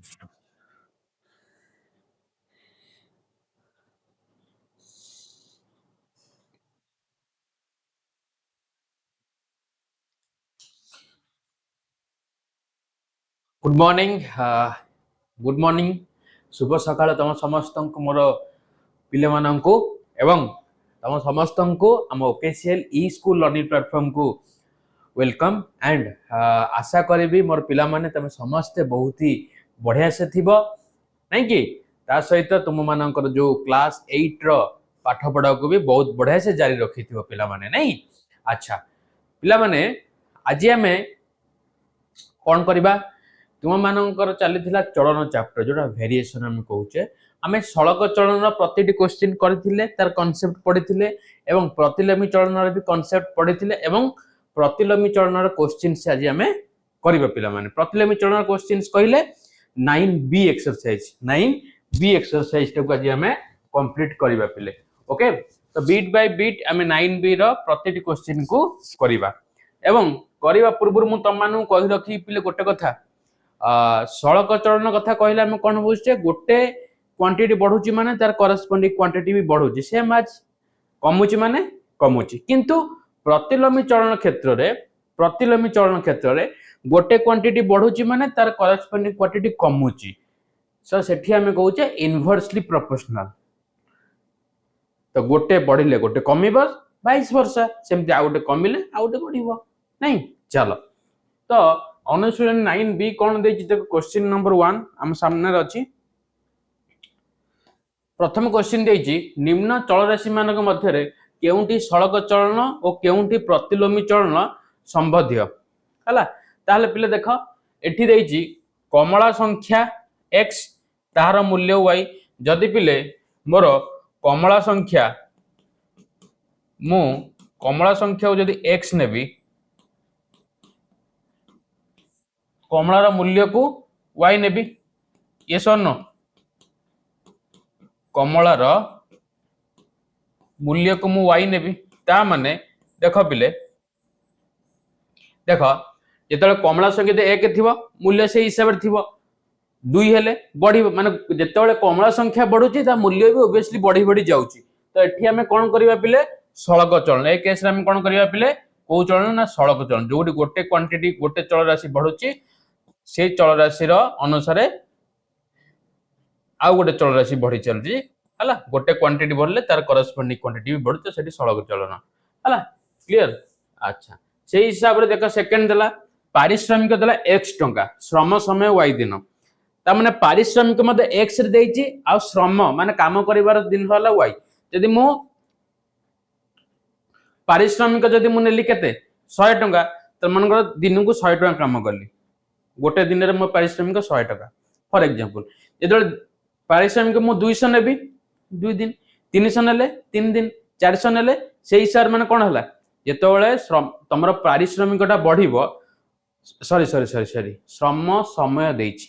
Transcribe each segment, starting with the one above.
Good morning good morning शुभ सकाळ तुम समस्त मोर पिले माननकु एवं तुम समस्त को आम ओकेसीएल ई स्कूल लर्निंग प्लेटफॉर्म को वेलकम एंड आशा करी मोर पिला माने तुम समस्ते बहुत ही बढ़िया से थिबो नहीं कि ता सहित तुम मानकर जो क्लास 8 रो पाठ पढ़ा को भी बहुत बढ़िया से जारी रखी थिबो पिला माने नहीं। अच्छा पिला माने आज आमे कौन करबा तुम मानकर चली चलन चैप्टर जोटा वेरिएशन आम कहूचे आम सड़क चलन प्रति क्वेश्चन करथिले तार कॉन्सेप्ट पढ़ी एवं प्रतिलोमी चलन भी कॉन्सेप्ट पढ़ी एवं प्रतिलोमी चलन क्वेश्चन से आज आम करबा पिला माने प्रतिलोमी चलन क्वेश्चन कहले 9B एक्सरसाइज 9B एक्सरसाइज को आज आम कंप्लीट करबा पिले ओके। तो बीट बाय बीट आम 9B रो प्रति क्वेश्चन को करबा एवं करबा पूर्व मु तुम मानू कहि रखी पिले गोटे कथा सड़क चलन कथा कहले आम कौन बुझे गोटे क्वांटिटी बढ़ुची माने तार करस्पोंडिंग क्वांटिटी भी बढ़ुची सेम आज कमुची माने कमुची किंतु प्रतिलोमी चलन क्षेत्र रे गोटे क्वांटिटी बढ़ुची माने तार करस्पोंडिंग क्वांटिटी कमुची सो सेठी आम कहूचे इनवर्सली प्रोपोर्शनल। तो गोटे बढ़िले गोटे कमिबो वाइस वर्सा सेमति आ गोटे कमिले आ गोटे बढ़िबो नहीं। चलो तो अनुशीलन 9B कौन देछि देखो क्वेश्चन नंबर 1 हम सामने अछि प्रथम क्वेश्चन देछि निम्न चलराशि मानक मध्य रे केउंटी सड़क चलन और केउंटी प्रतिलोमी चलन संबंध्य हला ताले पिले देखो एठी देछि कमला संख्या x तार मूल्य y जदि पिले मोर कमला संख्या को जदि x नेबी कमलार मूल्य को y नेबी यस और नो कमलार मूल्य को मु y नेबी ता माने देखो पिले देखो जेतले कमला संख्या 1 थिबो मूल्य से हिसाब रे थिबो 2 हेले बढ़ी माने जेतले कमला संख्या बढ़ुची ता मूल्य भी ऑब्वियसली बढ़ी बढ़ी जाउची। तो एठी हमें कोन करबा पिले सड़क चलन ए केस रे हम कोन करबा पिले को चलन ना सड़क चलन जोडी गोटे क्वांटिटी गोटे चल राशि बढ़ुची से चल राशि रो अनुसार आउ गोटे चल राशि बढ़ी चलजी हला गोटे क्वांटिटी बढ़ले तार करस्पोंडिंग क्वांटिटी भी बढ़ते सेठी सड़क चलन हला क्लियर। अच्छा से हिसाब रे देखो सेकंड देला पारिश्रमिक देला x टंका श्रम समय y दिन ता माने पारिश्रमिक मते x रे देछि आ श्रम माने काम करिवार दिन होला y यदि मु पारिश्रमिक जदि मु नेली केते 100 टंका त मनकर दिन को 100 टंका काम करली गोटे दिन रे मो पारिश्रमिक 100 टंका फॉर एग्जांपल जेतले पारिश्रमिक मु 200 नेबी 2 दिन 300 नेले 3 दिन 400 नेले से हिसाब माने कोन होला जेतोले तमरो पारिश्रमिकटा बढ़िबो सॉरी श्रम समय देछि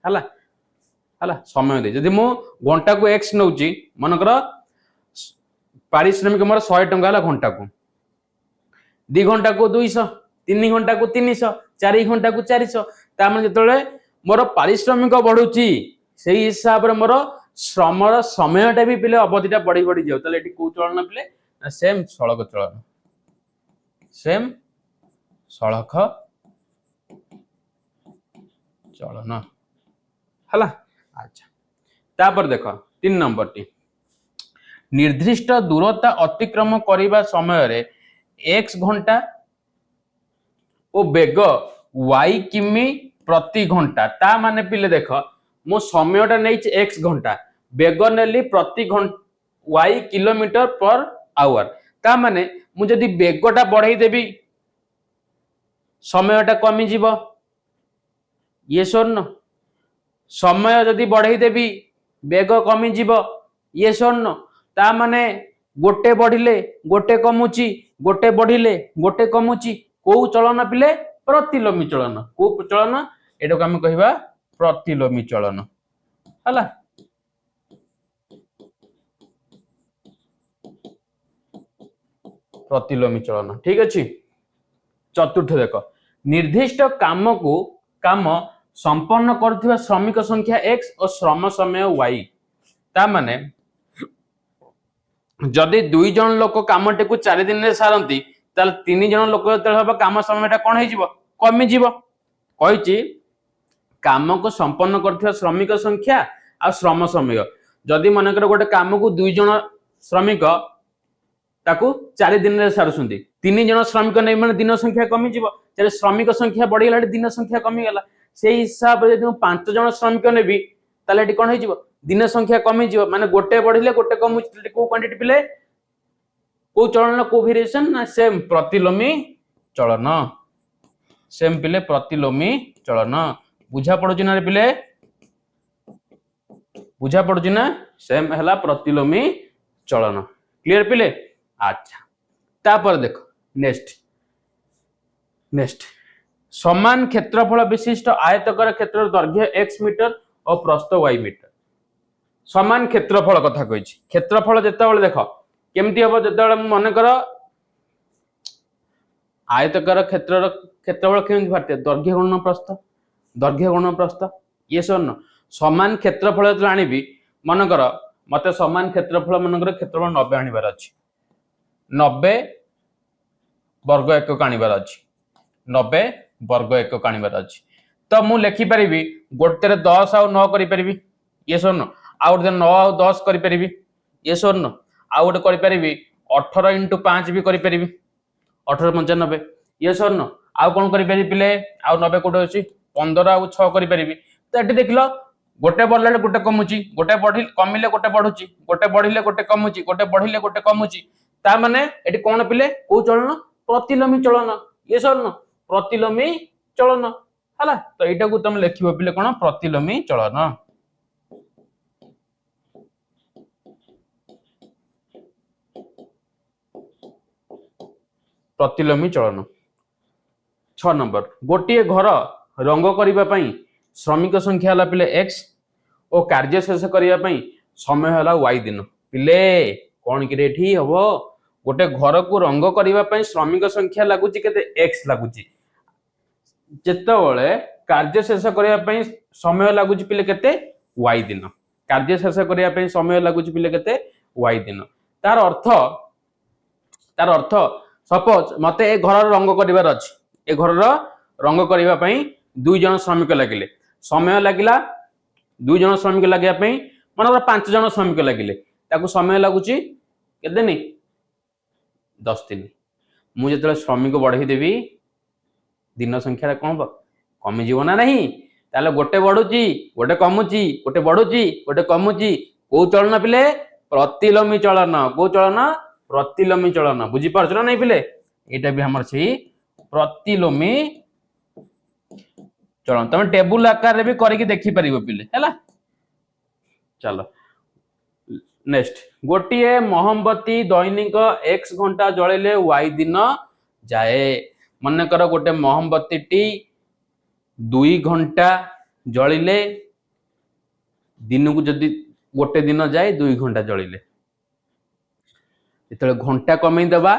हला समय दे जदि मु घंटा को x नउची मनकर पारिश्रमिक मोर 100 टंका हला घंटा को 2 घंटा को 200 3 घंटा को 300 4 घंटा को 400 ता माने जेतोले मोर पारिश्रमिक बढ़ुची सेही हिसाब रे मोर श्रमर समयटा भी पिले अवधिटा बढ़ी बढ़ी जाउ तले एठी को चलन पिले सेम सड़क चलन सेम सड़क चलन हला। अच्छा तापर देखो 3 नंबर टी निर्दिष्ट दूरता अतिक्रम करिबा समय रे x घंटा ओ बेग y किमी प्रति घंटा ता माने पिले देखो मो समयटा नै x घंटा बेग नेली प्रति घंटा y किलोमीटर पर आवर ता माने मु जदी बेगटा बढ़ाई देबी समयटा कमी जीवो यस और नो समय जदी बढ़ाई देबी बेग कमी जीवो यस और नो ता माने गोटे बढ़िले गोटे कमुची गोटे बढ़िले गोटे कमुची को चलन पिले प्रतिलोमी चलन को चलन एटा को हम कहिबा प्रतिलोमी चलन हला। प्रतिलोमी चलन ठीक अछि। चतुर्थ देखो निर्दिष्ट काम संपन्न करथिबा श्रमिक संख्या x और श्रम समय y ता माने जदि 2 जन लोक कामटे को 4 दिन रे सारंती ताल 3 जन लोक जते हबा काम समयटा कोन हे जिवो कमी जिवो कहिची काम को संपन्न करथिबा श्रमिक संख्या आ श्रम समय जदि मनकर गोटे काम को 2 जन श्रमिक ताकू 4 दिन रे सारुसुंती 3 जन श्रमिक नै माने दिन संख्या कमी जिवो तेरे श्रमिक संख्या बढ़ी गेला दिन संख्या कमी गेला से हिसाब रे जदि 5 जन श्रमिक नेबी ताले एटी कोन हे जिवो दिन संख्या कमी जिवो माने गोटे बढ़िले गोटे कमु को क्वांटिटी पिले को चलन को वेरिएशन ना सेम प्रतिलोमी चलन सेम पिले प्रतिलोमी चलन बुझा पड़ुची ना रे पिले बुझा पड़ुची ना सेम हला प्रतिलोमी चलन क्लियर पिले अच्छा तापर देखो नेक्स्ट समान क्षेत्रफल विशिष्ट आयतकार क्षेत्र दैर्घ्य x मीटर और प्रस्थ y मीटर समान क्षेत्रफल कथा कहि क्षेत्रफल जेतेबेले देखो केमती हबो जेतेबेले मन कर आयतकार क्षेत्रफल केमती भारते दैर्घ्य गुणन प्रस्थ ये सर समान क्षेत्रफल जो आनिबी मन कर मते समान क्षेत्रफल मन कर क्षेत्रफल 90 आनिबार अछि 90 वर्ग एकक आनिबार अछि 90 वर्ग एकक आनिबार अछि तो मु लिखि परिबी गोटे 10 आ 9 करि परिबी ये सर आ गोटे 9 आ 10 करि परिबी ये सर आ गोटे करि परिबी 18 × 5 भी करि परिबी 18 95 ये सर आ कोन करि परिबी पिले आ 90 कोटे अछि 15 आ 6 करि परिबी तो एटी देखलो गोटे बढ़ले गोटे कमुची गोटे बढ़ी कमिले गोटे बढ़ुची गोटे बढ़िले गोटे कमुची गोटे बढ़िले गोटे कमुची ता माने एटी कोन पिले को चलन प्रतिलोमी चलन ये सर प्रतिलोमी चलन हला तो एटा को तुम लिखिबो पिले कोन प्रतिलोमी चलन प्रतिलोमी चलन 6 नंबर गोटे घर रंग करिबा पई श्रमिक संख्या हला पिले x और कार्य शेष करिया पई समय हला y दिन पिले कोन कि रेठी हबो गोटे घर को रंग करिबा पई श्रमिक संख्या लागुची केते x लागुची जेतेबेले कार्य शेष करिया पई समय लागुची पिले केते y दिन कार्य शेष करिया पई समय लागुची पिले केते y दिन तार अर्थ सपोज मते ए घर रंग करिवार अछि ए घर रंग करिबा पई 2 जन श्रमिक लागिले समय लागिला 2 जन श्रमिक लागिया पई मनर 5 जन श्रमिक लागिले ताकू समय लागुची केते नि 10 दिन मु जेतले श्रमिक बढ़ई देबी दिन संख्या कोन कमी जीव ना नहीं ताले गोटे बढ़ुची गोटे कमुची गोटे बढ़ुची गोटे कमुची को चलन पिले प्रतिलोमी चलन को चलन प्रतिलोमी चलन बुझी पारछ ना नहीं पिले एटा भी हमर छी प्रतिलोमी चलन तमे टेबुल आकार रे भी करिक देखि परिबो पिले हैला चलो नेक्स्ट गोटिए मोहम्बती दैनिक x घंटा जळिले y दिन जाए मन कर गोटे मोहम्बती टी 2 घंटा जळिले दिन को जदी गोटे दिन जाए 2 घंटा जळिले इतले घंटा कमै देबा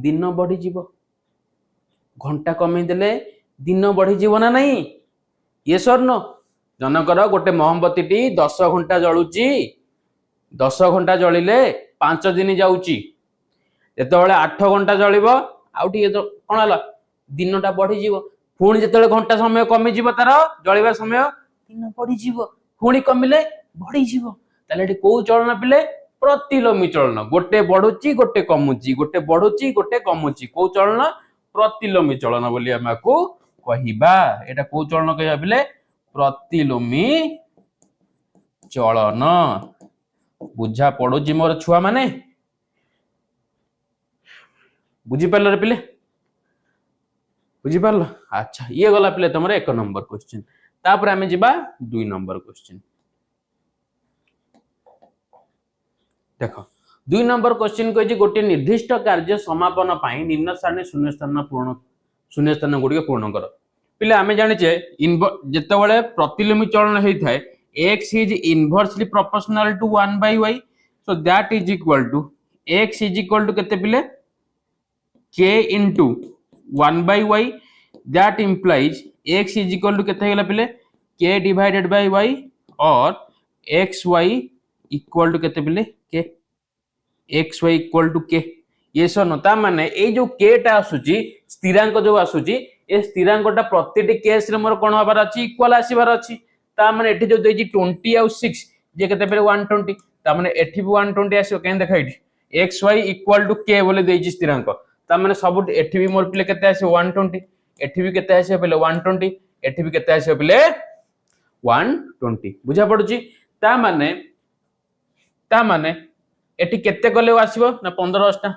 दिन बढ़ी जीवो घंटा कमै देले दिन बढ़ी जीवो ना नहीं ये सर नो जनकर गोटे मोहम्बती टी 10 घंटा जळुची 10 घंटा जळिले 5 दिन जाउची जेतेबेले 8 घंटा जळिबो आउटी तो कोन हला दिनटा बढ़ी जीवो पुणी जेतेबेले घंटा समय कमी जीवो तार जळिबा समय दिन बढ़ी जीवो पुणी कमिले बढ़ी जीवो ताले एटी को चलन पिले प्रतिलोमी चलन गोटे बढ़ुची गोटे कमुची गोटे बढ़ुची गोटे कमुची को चलन प्रतिलोमी चलन बोली हम को कहिबा एटा को चलन कहया बिले प्रतिलोमी चलन बुझा पड़ुची मोर छुआ माने बुझी पारल रे पिले बुझी पारल अच्छा ये गला पिले तमरे 1 नंबर क्वेश्चन तापर हमें जिबा 2 नंबर क्वेश्चन देखो 2 नंबर क्वेश्चन कहि गोटे निर्दिष्ट कार्य समापन पाई निम्न स्थान शून्य स्थान गुडी पूर्ण कर पिले आमे जानि जे जेतेबेले प्रतिलोमी चलन हेइ थाए x is inversely proportional to 1 by y so that is equal to x is equal to केते पिले k into 1 by y that implies x is equal to केते हेला पिले k डिवाइडेड बाय y और xy इक्वल टू केते पिले k xy equal to k ये सर ता माने ए जो k टा आसुची स्थिरांक जो आसुची ए स्थिरांकटा प्रतिटी केस रे मोर कोन हबार अछि इक्वल आसीबार अछि ता माने एठी जो देजी 20 और 6 जे केते पेरे 120 ता माने एठी भी 120 आसीओ केन देखा एठी xy इक्वल टू k बोले देजी स्थिरांक ता माने सब एठी भी मोर पिले केते आसी 120 एठी भी केते आसी पिले 120 एठी भी केते आसी पिले 120 बुझा पडुची ता माने एठी केते गले आसीबो ना 15 टा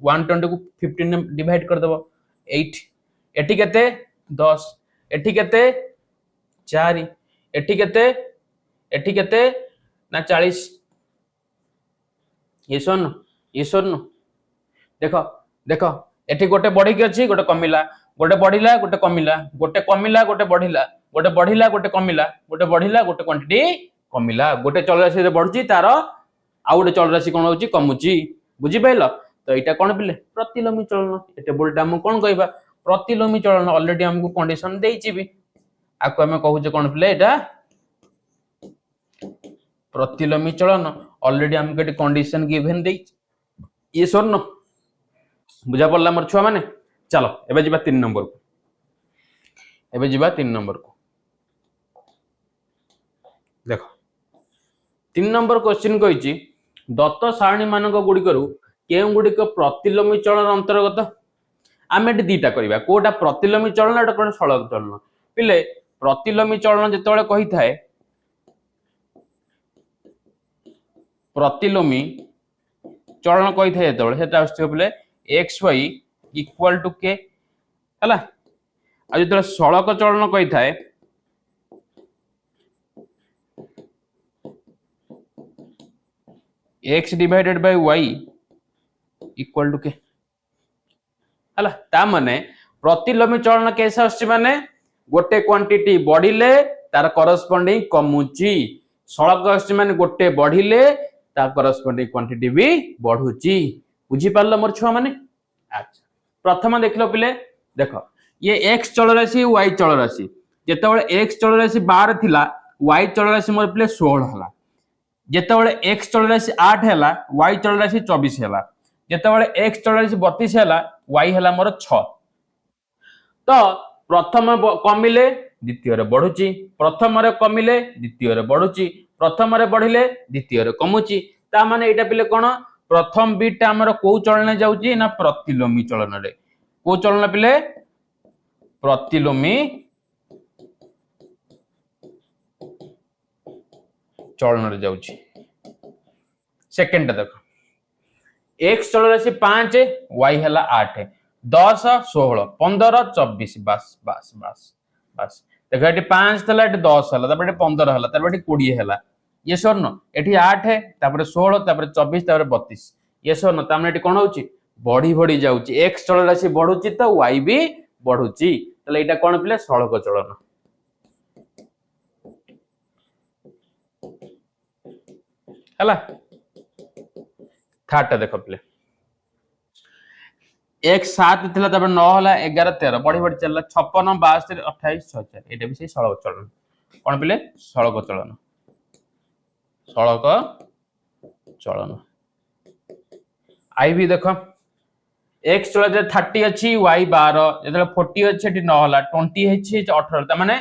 120 को 15 डिवाइड कर देबो 8 एठी केते 10 एठी केते 4 एठी केते ना 40 ये सुन देखो देखो एठी गोटे बढ़ी के अछि गोटे कमिला गोटे बढ़िला गोटे कमिला गोटे कमिला गोटे बढ़िला गोटे बढ़िला गोटे कमिला गोटे बढ़िला गोटे क्वांटिटी कमिला गोटे चलराशि रे बढ़ुची तार आ गोटे चलराशि कोन होची कमुची बुझी पाइलो तो एटा कोन पिले प्रतिलोमी चलन ए टेबल टा हम कोन कहबा प्रतिलोमी चलन ऑलरेडी हमको कंडीशन देइची भी आको हम कहू जे कोन पिले एटा प्रतिलोमी चलन ऑलरेडी हमको एटी कंडीशन गिवन देइची ये सुन बुझा पड़ला मोर छुआ माने चलो एबे जिबा 3 नंबर को एबे जिबा 3 नंबर को देखो 3 नंबर क्वेश्चन कहिची दत्त सारणी मानक गुडी करू केउ गुडी को प्रतिलोमी चलन अंतर्गत आमे एटी दीटा करबा कोटा प्रतिलोमी चलन एटा कोन सळक चलन पिले प्रतिलोमी चलन जेतबेले कहि थाए प्रतिलोमी चलन कहि थाए जेतबेले सेटा आछे पिले xy इक्वल टू k हला आ जेतबेले सळक चलन कहि थाए x divided by y equal to k हला ता माने प्रतिलोमी चलन केस आछी माने गोटे क्वांटिटी बढ़िले तार करस्पोंडिंग कमुची सळक आछी माने गोटे बढ़िले तार करस्पोंडिंग क्वांटिटी भी बढ़ुची बुझी पारलो मोर छुआ माने अच्छा प्रथम देखलो पिले देखो ये x चल राशि y चल राशि जेतेबेले x चल राशि 12 थिला y चल राशि मोर पिले 16 हला जेतेबेले x चल राशि 8 हला y चल राशि 24 हला जेतेबेले x चल राशि 32 हला y हला मोर 6 तो प्रथम कमिले द्वितीय रे बढ़ुची प्रथम रे कमिले द्वितीय रे बढ़ुची प्रथम रे बढ़िले द्वितीय रे कमुची ता माने एटा पिले कोन प्रथम बीटा हमर को चलन जाउची ना प्रतिलोमी चलन रे को चलन पिले प्रतिलोमी चलन रे जाउची सेकंड देखो x चल राशि 5 y हला 8 10 16 15 24 बस बस बस बस देखो एटी 5 थला एटी 10 हला तापर एटी 15 हला तापर एटी 20 हला ये सरनो एटी 8 तापर 16 तापर 24 तापर 32 ये सरनो तामने एटी कोन होउची बढ़ी बढ़ी जाउची x चल राशि बढ़ुची तो y भी बढ़ुची तले एटा कोन पिले सळक चलन हला थर्ड देखो पिले एक 7 थिला तब 9 हला 11 13 बढ़ी बढ़ी चलला 56 62 28 66 एटा भी से सळक चलन कोन पिले सळक चलन आई भी देखो x चल जे 30 अछि y 12 जेतले 40 अछि एटी 9 हला 20 अछि 18 त माने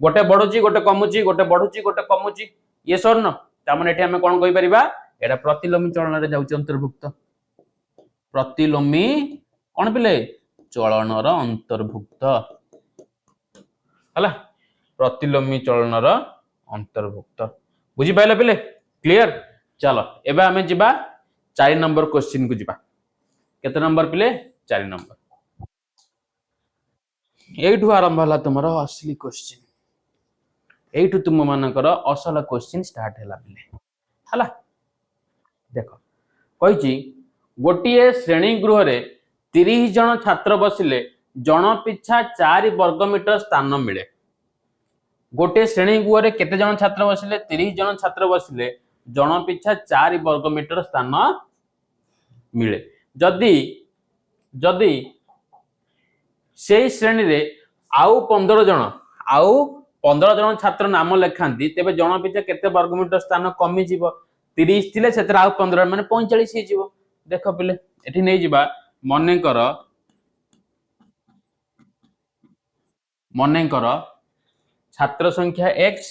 गोटे बढ़ुची गोटे कमुची गोटे बढ़ुची गोटे कमुची ये सरन त माने एठी हम कोन कहि परिबा एटा प्रतिलोमी चलन रे जाउची अंतर्भुक्त प्रतिलोमी कोन पिले चलन र अंतर्भुक्त हला प्रतिलोमी चलन र अंतर्भुक्त बुझी पाइला पिले क्लियर चलो एबे हमें जिबा 4 नंबर क्वेश्चन को जिबा केते नंबर पिले 4 नंबर एठु आरंभ हला तुमरो असली क्वेश्चन एठु तुम मानकर असल क्वेश्चन स्टार्ट हला पिले हला देखो कहिची गोटिए श्रेणी गृह रे 30 जन छात्र बसिले जन पिछा 4 वर्ग मीटर स्थान मिले गोटे श्रेणी गृह रे केते जन छात्र बसिले 30 जन छात्र बसिले जन पिछा 4 वर्ग मीटर स्थान मिले जदी जदी सेही श्रेणी रे आउ 15 जन आउ 15 जन छात्र नाम लेखांती तेबे जन पिछा केते वर्गमीटर स्थान कमी जीव 30 थिले सेतरा आ 15 माने 45 हे जीव देख पिले एठी नै जिबा मने कर छात्र संख्या x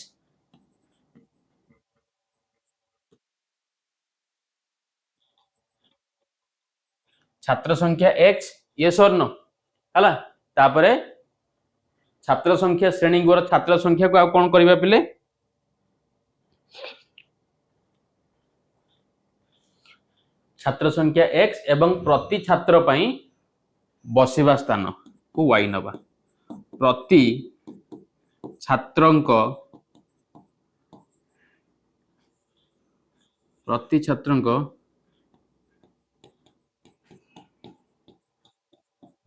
छात्र संख्या x ये सरनो हला तापरे छात्र संख्या श्रेणी गुर छात्र संख्या को आ कोन करबा पिले छात्र संख्या x एवं प्रति छात्र पई बसिबा स्थान को y नबा प्रति छात्रंक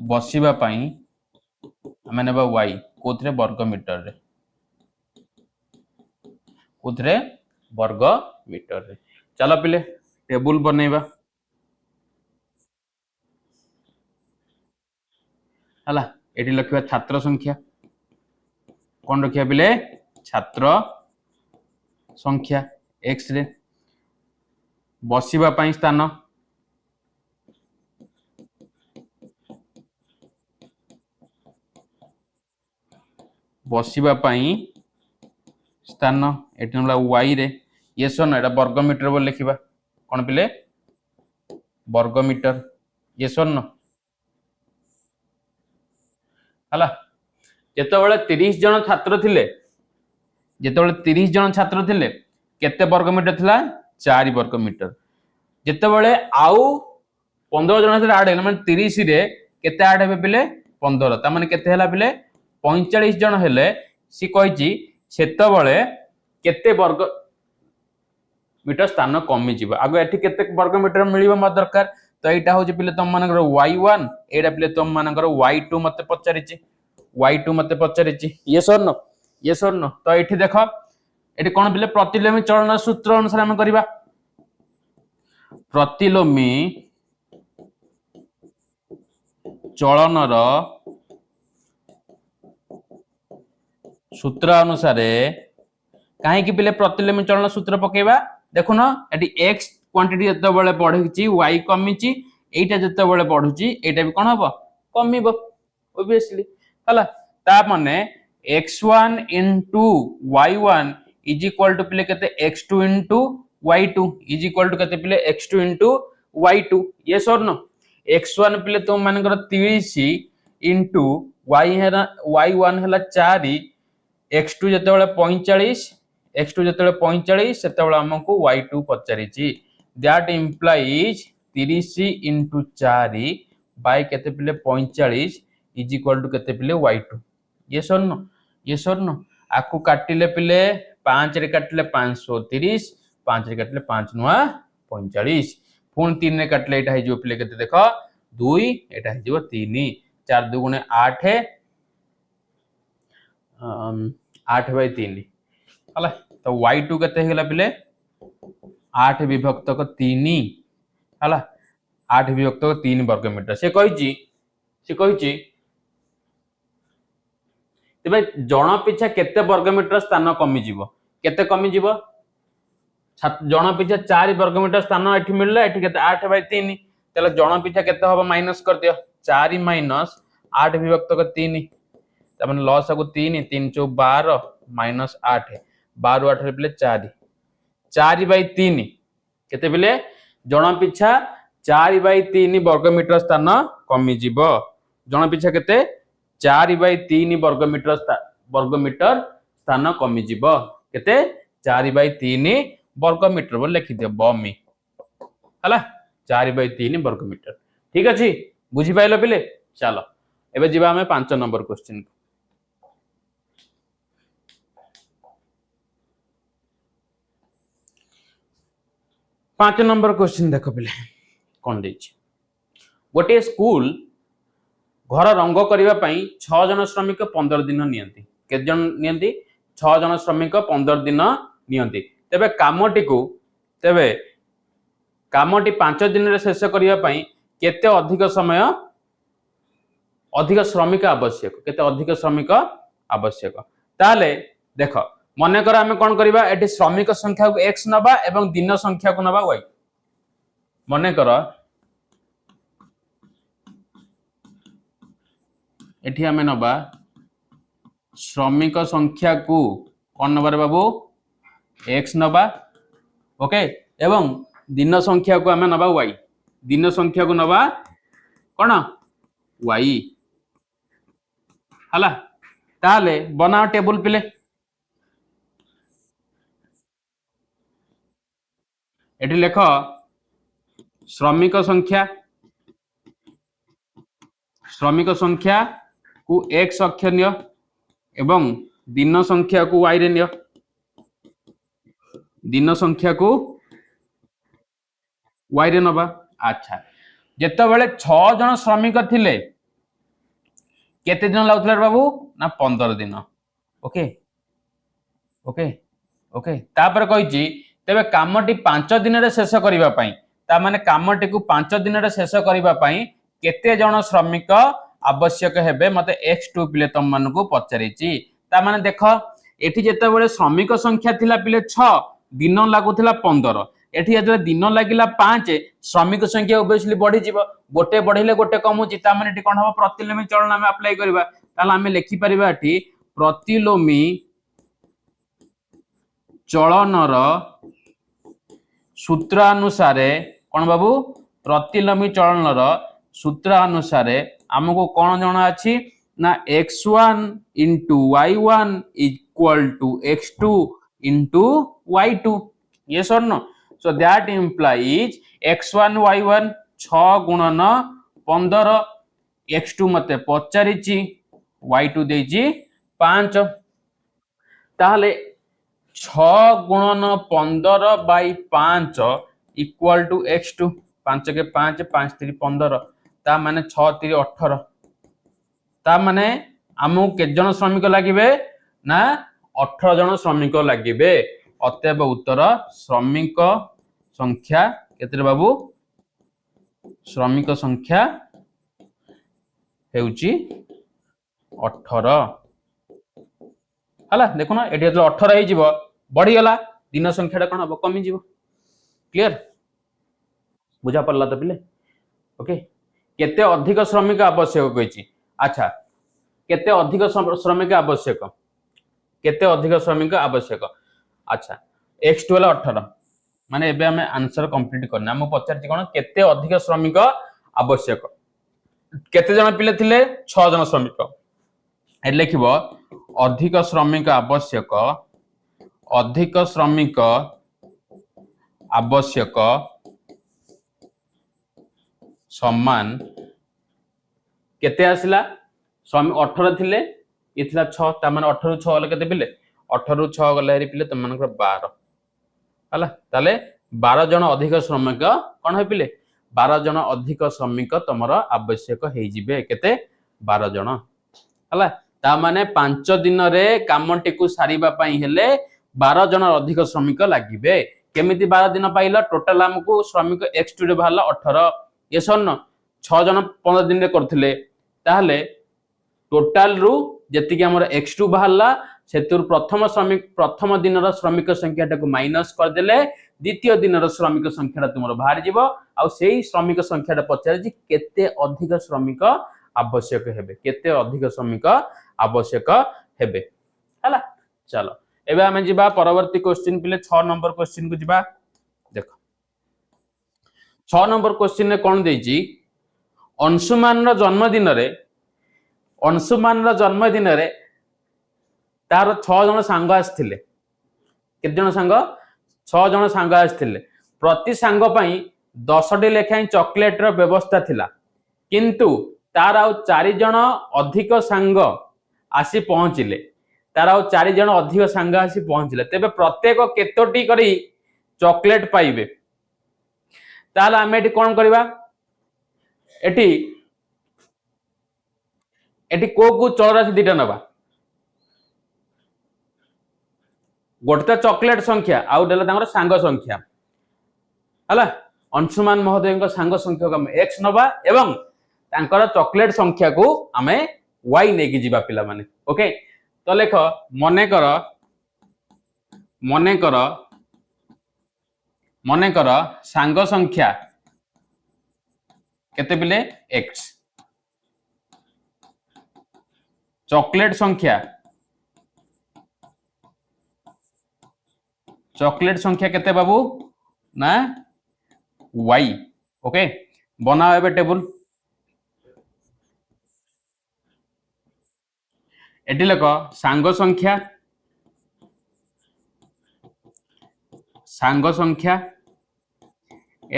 बसिबा पई आमे नेबा y कोथरे वर्ग मीटर रे चलो पिले टेबुल बनेबा हला एठी लिखिबा छात्र संख्या कोन रखिया पिले छात्र संख्या x रे बसिबा पई स्थान एठी हमरा y रे ये सन एटा वर्ग मीटर बोल लिखिबा कोन पिले वर्ग मीटर ये सन हला जेतेबेले 30 जन छात्र थिले केते वर्ग मीटर थिला 4 वर्ग मीटर जेतेबेले आउ 15 जन से ऐड माने 30 रे केते ऐड हेबे पिले 15 ता माने केते हला पिले 45 जन हेले सी कहिची सेतेबेले केते वर्ग मीटर स्थान कमी जीव आगो एठी केते वर्ग मीटर मिलिबो म दरकार तो एटा होची पिले तुम मानकर y1 एटा पिले तुम मानकर y2 मते पचारिची yes or no तो एठी देखो एठी कोन पिले प्रतिलोमी चलन सूत्र अनुसार हम करबा प्रतिलोमी चलनर सूत्र अनुसार काहे कि पिले प्रतिलोमी चलन सूत्र पकेबा देखो ना एटी x क्वांटिटी जते बेले बढ़िची y कमीची एटा जते बेले बढ़ुची एटा भी कोन हबो कमीबो ऑब्वियसली हला ता माने x1 into y1 is equal to पिले केते x2 into y2 is equal to केते पिले x2 into y2 yes or no x1 पिले तुम मानकर 30 into y1 हला 4 x2 जते बेले 45 सेते बेले हमको y2 पचारिची that implies 30 into 4 by केते पिले 45 is equal to केते पिले y2 yes or no आकु काटिले पिले 5 रे काटिले 530 5 रे काटिले 5 नुआ 45 पुन 3 रे काटिले एटा हे जो पिले केते देखो 2 एटा हे जो 3 4 2 गुणे 8 8 by 3 हला तो y2 केते हेला पिले 8 विभक्त 3 हला 8 विभक्त 3 वर्ग मीटर से कहिची तेबे जण पिछा केते वर्ग मीटर स्थान कमी जीवो केते कमी जीवो जण पिछा 4 वर्ग मीटर स्थान एठी मिलला एठी केते 8 by 3 तले जण पिछा केते होबो माइनस कर दियो 4 माइनस 8 विभक्त 3 त माने लॉस को 3 3 4 12 माइनस 8 12 8 रे पिले 4 by 3 केते पिले जण पिछा 4 by 3 वर्ग मीटर स्थान कमी जीवो जण पिछा केते 4 by 3 वर्ग मीटर स्थान कमी जीव केते 4 by 3 वर्ग मीटर बोल लिखि दियो बमी हला 4 by 3 वर्ग मीटर ठीक अछि बुझी पाइलो पिले चलो एबे जिबा हमें 5 नंबर क्वेश्चन 5 नंबर क्वेश्चन देखो पिले कोन देछि गोटे स्कूल घर रंग करबा पई 6 जन श्रमिक 15 दिन नियंती के जन नियंती 6 जन श्रमिक 15 दिन नियंती तेबे कामटी 5 दिन रे शेष करबा पई केते अधिक श्रमिक आवश्यक ताले देख मन कर आम कौन करवा एटी श्रमिक संख्या को एक्स नबा एवं दिन संख्या को नबा वाई मन कर एटी आम नबा श्रमिक संख्या को कौन नबार बाबू एक्स नबा ओके एवं दिन संख्या को आम नबा वाई दिन संख्या को नबा कौन वाई हला ताले बनाओ टेबल पिले एटी लेख श्रमिक संख्या को एक्स अक्ष नियो एवं दिन संख्या को वाई रे नियो दिन संख्या को वाई रे नबा अच्छा जेते बेले 6 जन श्रमिक थिले केते दिन लागुतला बाबू ना 15 दिन ओके ओके ओके तापर कहिची तेबे कामटी 5 दिन रे शेष करिवा पई ता माने कामटी को 5 दिन रे शेष करिवा पई केते जन श्रमिक आवश्यक हेबे मते x2 पिले तम मन को पचारिची ता माने देखो एठी जेते बेले श्रमिक संख्या थिला पिले 6 दिन लागुतला 15 एठी जेते दिन लागिला 5 श्रमिक संख्या ओबवियसली बढ़ी जीवो गोटे बढ़िले गोटे कमुची ता माने एठी कोन हबो प्रतिलोमी चलन हम अप्लाई करबा ताला हम लिखि परिबा एठी प्रतिलोमी चलनर सूत्र अनुसार कौन बाबू प्रतिलोमी चलनर सूत्र अनुसार आमको कौन जना अच्छी ना x1 into y1 equal to x2 into y2 yes or no so that implies x1 y1 6 गुणन 15 x2 मते पचारिची y2 देजी 5 ताहले 6 गुणन 15 बाई 5 इक्वल टू x2 5 के 5 5 3 15 ता माने 6 3 18 ता माने हमू के जन श्रमिक लागिबे ना 18 जन श्रमिक लागिबे अतएव उत्तर श्रमिक संख्या केते बाबू श्रमिक संख्या हेउची 18 हला देखो ना एटी 18 हे जीवो बढ़ी गला दिन संख्याटा कौन हम कमी जीव क्लियर बुझा पड़ला तो पिले ओके केते अधिक श्रमिक आवश्यक कहिची अच्छा केते अधिक श्रमिक आवश्यक केते अधिक श्रमिक आवश्यक अच्छा x2 वाला 18 माने एबे हमें आंसर कंप्लीट करना हम पचारची कोन केते अधिक श्रमिक आवश्यक केते जन पिले थिले 6 जन श्रमिक ए लिखिबो अधिक श्रमिक आवश्यक समान केते आसिला 18 थिले ये थिला 6 ता माने 18 रु 6 गले केते पिले 18 रु 6 गले हेरी पिले तम मानकर 12 हला ताले 12 जन अधिक श्रमिक कोन हे पिले 12 जन अधिक श्रमिक तमर आवश्यक हे जिबे केते 12 जन हला ता माने 5 दिन रे कामटी को सारीबा पई हेले 12 जन अधिक श्रमिक लागिबे केमिति 12 दिन पाइला टोटल हमको श्रमिक x2 रे भाला 18 yes or no 6 जन 15 दिन रे करथिले ताहले टोटल रु जति के हमर x2 भाला सेतुर प्रथम दिन रो श्रमिक संख्याटा को माइनस कर देले द्वितीय दिन रो श्रमिक संख्याटा तुमर बाहर जीवो आ सेही श्रमिक संख्याटा पचार जी केते अधिक श्रमिक आवश्यक हेबे केते अधिक श्रमिक आवश्यक हेबे हला चलो एबे हमें जिबा परवर्ती क्वेश्चन पिले 6 नंबर क्वेश्चन को जिबा देखो 6 नंबर क्वेश्चन रे कोन देजी अंशुमान रो जन्मदिन रे तार 6 जन सांग आस्थिले केते जन सांग 6 जन सांग आस्थिले प्रति सांग पई 10 टी लेखाई चॉकलेट रो व्यवस्था थिला किंतु तार आउ 4 जन अधिक सांग आसी पहुंचिले तार आउ 4 जन अधिक सांग आसी पहुंचिले तेबे प्रत्येक केतोटी करी चॉकलेट पाइबे ताला हम एटी कोन करबा एटी को चौरासी दीटा नबा गोटे चॉकलेट संख्या आउ डेला तांगर सांग संख्या हला अंशुमान महोदय सांग संख्या को हम x नबा एवं तांकर चॉकलेट संख्या को हमें y नेकी जीवा पिला माने ओके तो लेख मने कर मनेकर मनेकर सांग संख्या केते पिले x, चॉकलेट संख्या केते बाबू ना y। ओके बनाओ एबे टेबल। एटी लेख सांग संख्या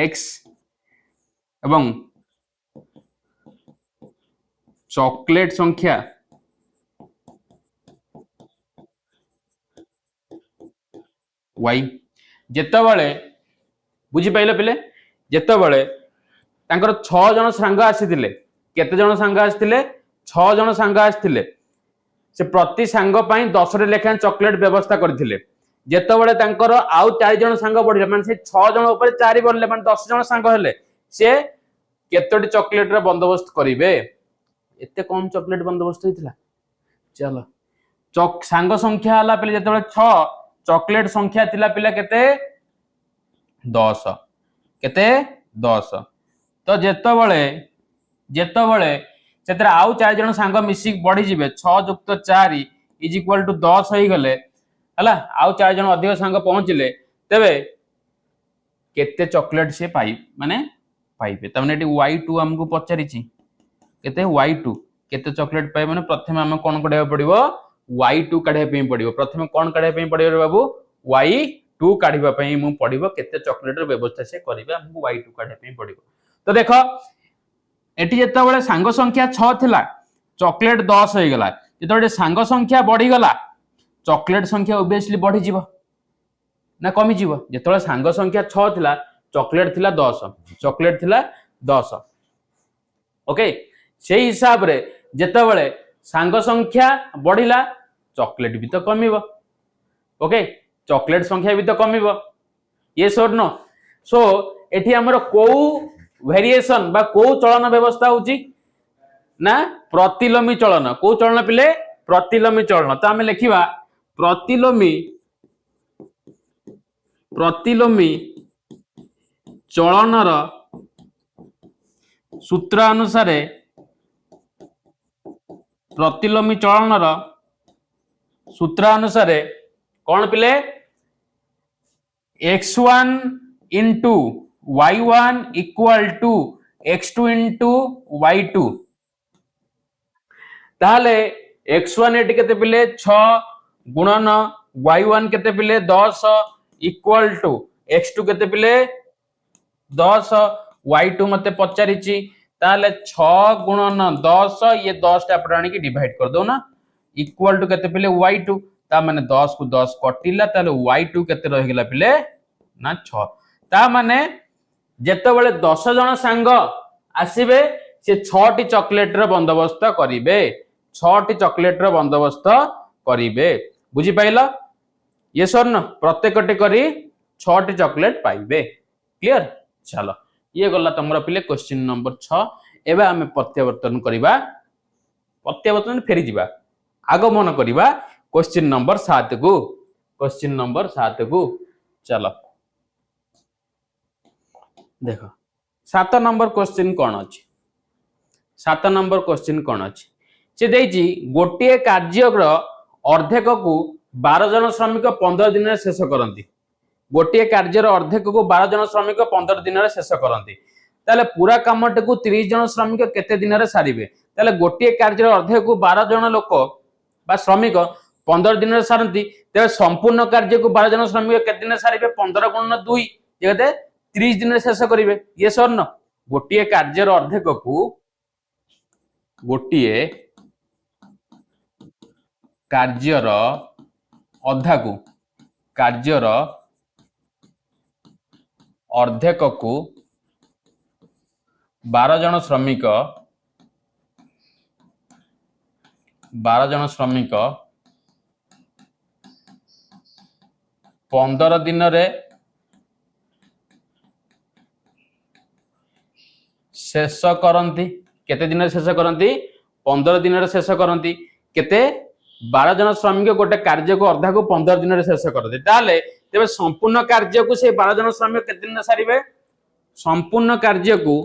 x एवं चॉकलेट संख्या y। जेतबळे बुझी पाइले पिले जेतबळे तांकर 6 जन सांग आसीथिले केते जन सांग आसीथिले 6 जन सांग आसीथिले से प्रति सांग पई 10 रे लेखा चॉकलेट व्यवस्था करथिले। जेतबळे तांकर आउ 4 जन सांग बढ़िले माने से 6 जन ऊपर 4 बढ़ले माने 10 जन सांग हेले से केतोटी चॉकलेट रे बंदोबस्त करिवे। एते कम चॉकलेट बंदोबस्त होइथिला। चलो सांग संख्या हला पले जेतबळे 6 चॉकलेट संख्या थिला पिला केते 10 केते 10 तो जेतबळे सेतरा आउ 4 जन सांग मिसी बढ़ी जिवे 6 + 4 = 10 होई गले हला आउ 4 जन अधिक सांग पहुंचले तबे केते चॉकलेट से पाई माने पाइबे तमने एटी y2 हमको पचारिची केते y2 केते चॉकलेट पाइ माने प्रथमे हम कोन कढे पड़िबो y2 काढे पे पड़िबो। प्रथमे कोन काढे पे पड़िबो रे बाबू y2 काढिबा पे मु पड़िबो केते चॉकलेट रे व्यवस्था से करिबे हमको y2 काढे पे पड़िबो। तो देखो एटी जेतबळे सांग संख्या 6 थिला चॉकलेट 10 होई गला जेतबळे सांग संख्या बढ़ी गला चॉकलेट संख्या ऑब्वियसली बढ़ी जीवो ना कमी जीवो। जेतबळे सांग संख्या 6 थिला चॉकलेट थिला 10 ओके से हिसाब रे जेतबळे सांग संख्या बढ़िला चॉकलेट भी तो कमिबो। ओके चॉकलेट संख्या भी तो कमिबो यस और नो। सो एठी हमर को वेरिएशन बा को चलन व्यवस्था होची ना प्रतिलोमी चलन। को चलन पिले प्रतिलोमी चलन। तो हम लिखिबा प्रतिलोमी चलनर सूत्र अनुसार प्रतिलोमी चलनर सूत्र अनुसार कौन पिले x1 into y1 equal to x2 into y2 ताहले x1 एटी केते पिले 6 गुणन y1 केते पिले 10 equal to x2 केते पिले 10 y2 मते पचारिची ताहले 6 गुणन 10 ये 10 टा प्राणी की डिवाइड कर दो ना इक्वल टू केते पिले y2 ता माने 10 को 10 कटिला ताले y2 केते रहि गेला पिले ना 6 ता माने जेतेबेले 10 जन सांग आसीबे से 6 टी चॉकलेट रो बंदोबस्त करिवे 6 टी चॉकलेट रो बंदोबस्त करिवे। बुझी पाइला ये सर न प्रत्येक टी करी 6 टी चॉकलेट पाइबे। क्लियर चलो ये गला तमरा पिले क्वेश्चन नंबर 6। एबे हमें प्रत्यावर्तन करिबा प्रत्यावर्तन फेरी जिबा आगमन करिबा क्वेश्चन नंबर 7 को। क्वेश्चन नंबर 7 को चलो देखो 7 नंबर क्वेश्चन कौन अछि। 7 नंबर क्वेश्चन कौन अछि से देजी गोटे कार्यर अर्धेक को 12 जन श्रमिक 15 दिन में शेष करती। गोटे कार्यर अर्धेक को 12 जन श्रमिक 15 दिन में शेष करती ताले पूरा कामटे को 30 जन श्रमिक केते दिन में सारिबे ताले गोटे कार्यर अर्धेक को 12 जन लोक बा श्रमिक 15 दिन में सारती तेरे संपूर्ण कार्य को 12 जन श्रमिक केते दिन में सारिबे 15 गुणन 2 जेते 30 दिन में शेष करिवे। ये सर न गोटे कार्यर अर्धेक को गोटे कार्यर अधा को कार्यर अर्धेक को 12 जन श्रमिक 15 दिन रे शेष करती केते दिन शेष करती 15 दिन रे शेष करती केते 12 जन श्रमिक गोटे कार्य को अर्धा को 15 दिन शेष करते ताले तेरे संपूर्ण कार्य को से 12 जन श्रमिक केते दिन सारिबे संपूर्ण कार्य को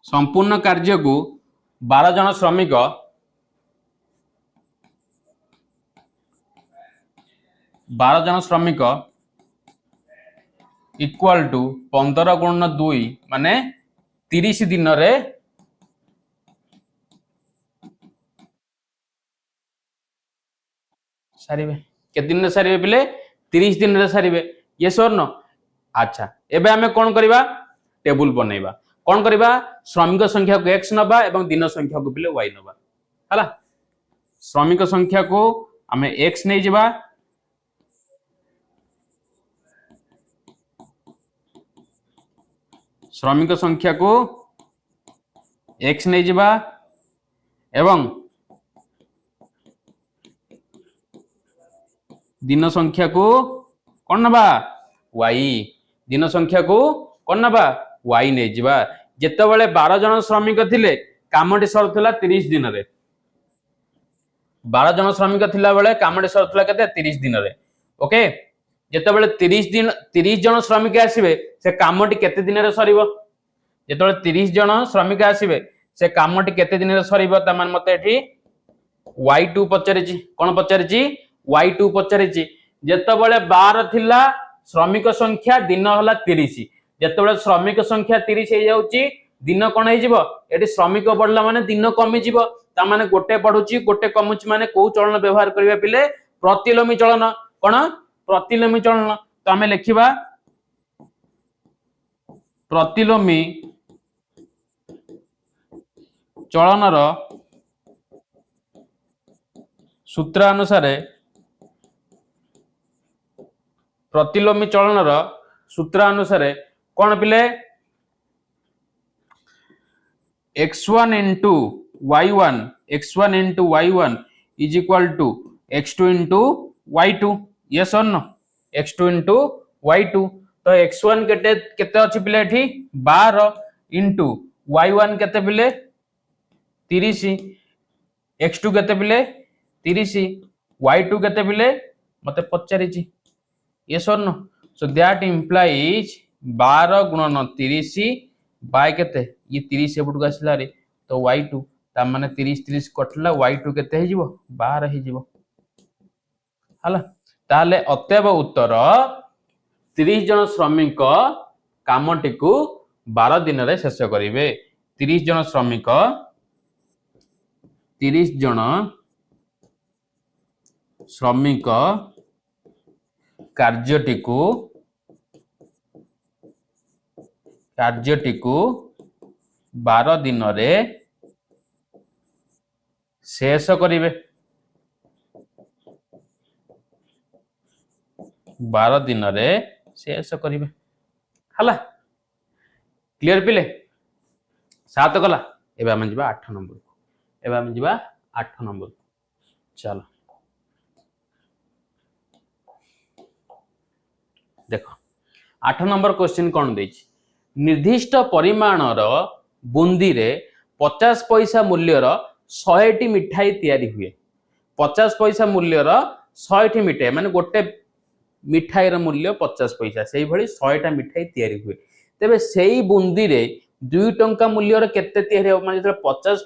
संपूर्ण कार्य को 12 जन श्रमिक इक्वल टू 15 गुण 2 माने 30 दिन रे सारिबे केते दिन रे सारिबे पिले 30 दिन रे सारिबे यस और नो अच्छा एबे हमें कोन करबा टेबुल बनेबा कोन करबा श्रमिक संख्या को x नबा एवं दिन संख्या को पिले y नबा हला श्रमिक संख्या को हमें x नै जिबा श्रमिक संख्या को x नै जिबा एवं दिन संख्या को कौन नबा y दिन संख्या को कौन नबा y नै जिबा जेते बेले 12 जन श्रमिक थिले कामटी सरथला 30 दिन रे 12 जन श्रमिक थिला बेले कामटी सरथला केते 30 दिन रे ओके जेते बेले 30 जन श्रमिक आसीबे से कामटी केते दिन रे सरीबो जेते बेले 30 जन श्रमिक आसीबे से कामटी केते दिन रे सरीबो त मान मते एठी y2 पचरिची कोन पचरिची y2 पचरिची जेते बेले 12 थिला श्रमिक संख्या दिन हला 30 जेते बेले श्रमिक संख्या 30 हे जाउची दिन कोन हे जिवो एठी श्रमिक बढ़ला माने दिन कमी जिवो ता माने गोटे बढ़ुची गोटे कमुची माने को चलन व्यवहार करिवे पिले प्रतिलोमी चलन कोन प्रतिलोमी चलन तो हमें लिखिबा प्रतिलोमी चलनर सूत्र अनुसार प्रतिलोमी चलनर सूत्र अनुसार कौन पिले x1 into y1 is equal to x2 into y2 yes or no x2 into y2 तो x1 केते अछि पिले एठी 12 into y1 केते पिले 30 x2 केते पिले 30 y2 केते पिले मते पचारिची yes or no so that implies 12 गुणन 30 बाय केते ये 30 एबुट आसिला रे तो y2 ता माने 30 कटला y2 केते हे जिवो 12 हे जिवो हला ताले अतएव उत्तर 30 जन श्रमिक कामटी को 12 दिन रे शेष करिवे 30 जन श्रमिक 30 जन श्रमिक कार्यटी को 12 दिन रे शेष करिवे 12 दिन रे शेष करिवे हला क्लियर पिले 7 गला एबे हम जिबा 8 नंबर एबे हम जिबा 8 नंबर चलो देखो 8 नंबर क्वेश्चन कौन देछि निर्दिष्ट परिमाणर बुंदी रे 50 पैसा मूल्यर 100 टी मिठाई तैयारी हुए 50 पैसा मूल्यर 100 टी मिठाई माने गोटे मिठाई रो मूल्य 50 पैसा सेही भली 100 टा मिठाई तैयारी हुए तेबे सेही बुंदी रे 2 टंका मूल्यर केते तैयारी हो माने जब 50